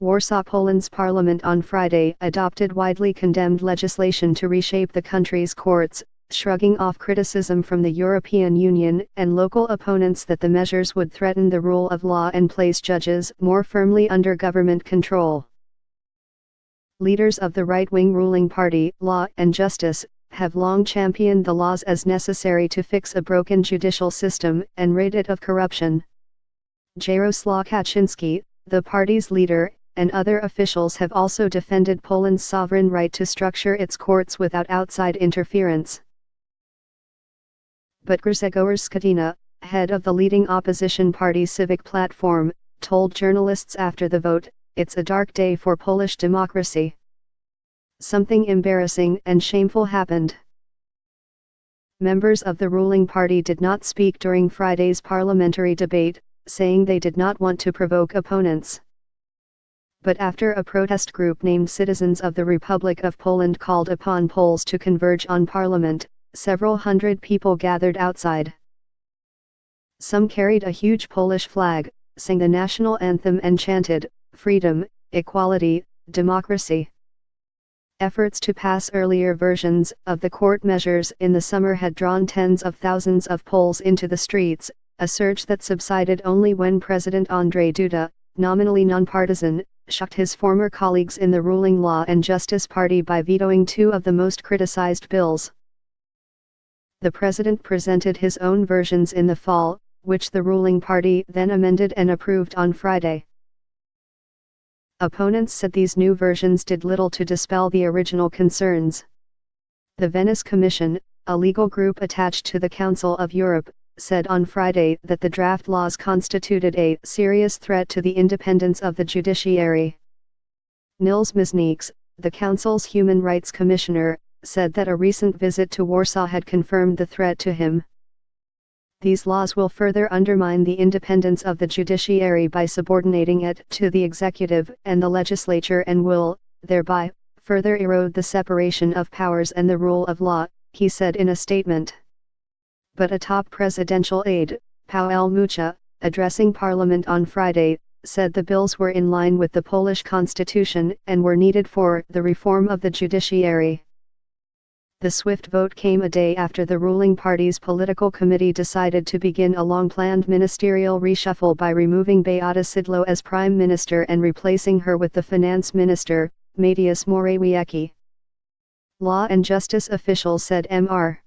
Warsaw, Poland's parliament on Friday adopted widely condemned legislation to reshape the country's courts, shrugging off criticism from the European Union and local opponents that the measures would threaten the rule of law and place judges more firmly under government control. Leaders of the right-wing ruling party, Law and Justice, have long championed the laws as necessary to fix a broken judicial system and rid it of corruption. Jarosław Kaczyński, the party's leader, and other officials have also defended Poland's sovereign right to structure its courts without outside interference. But Grzegorz Schetyna, head of the leading opposition party Civic Platform, told journalists after the vote, "It's a dark day for Polish democracy. Something embarrassing and shameful happened." Members of the ruling party did not speak during Friday's parliamentary debate, saying they did not want to provoke opponents. But after a protest group named Citizens of the Republic of Poland called upon Poles to converge on parliament, several hundred people gathered outside. Some carried a huge Polish flag, sang the national anthem and chanted, "Freedom, equality, democracy." Efforts to pass earlier versions of the court measures in the summer had drawn tens of thousands of Poles into the streets, a surge that subsided only when President Andrzej Duda, nominally nonpartisan, shocked his former colleagues in the ruling Law and Justice Party by vetoing two of the most criticized bills. The president presented his own versions in the fall, which the ruling party then amended and approved on Friday. Opponents said these new versions did little to dispel the original concerns. The Venice Commission, a legal group attached to the Council of Europe, said on Friday that the draft laws constituted a serious threat to the independence of the judiciary. Nils Muiznieks, the Council's Human Rights Commissioner, said that a recent visit to Warsaw had confirmed the threat to him. These laws will further undermine the independence of the judiciary by subordinating it to the executive and the legislature and will, thereby, further erode the separation of powers and the rule of law, he said in a statement. But a top presidential aide, Paweł Mucha, addressing Parliament on Friday, said the bills were in line with the Polish constitution and were needed for the reform of the judiciary. The swift vote came a day after the ruling party's political committee decided to begin a long-planned ministerial reshuffle by removing Beata Szydło as prime minister and replacing her with the finance minister, Mateusz Morawiecki. Law and Justice officials said Mr.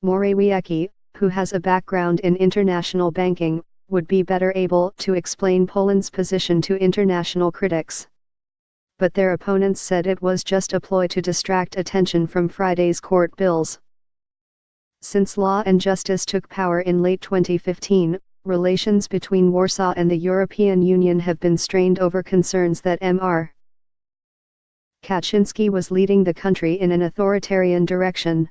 Morawiecki, who has a background in international banking, would be better able to explain Poland's position to international critics. But their opponents said it was just a ploy to distract attention from Friday's court bills. Since Law and Justice took power in late 2015, relations between Warsaw and the European Union have been strained over concerns that Mr. Kaczyński was leading the country in an authoritarian direction.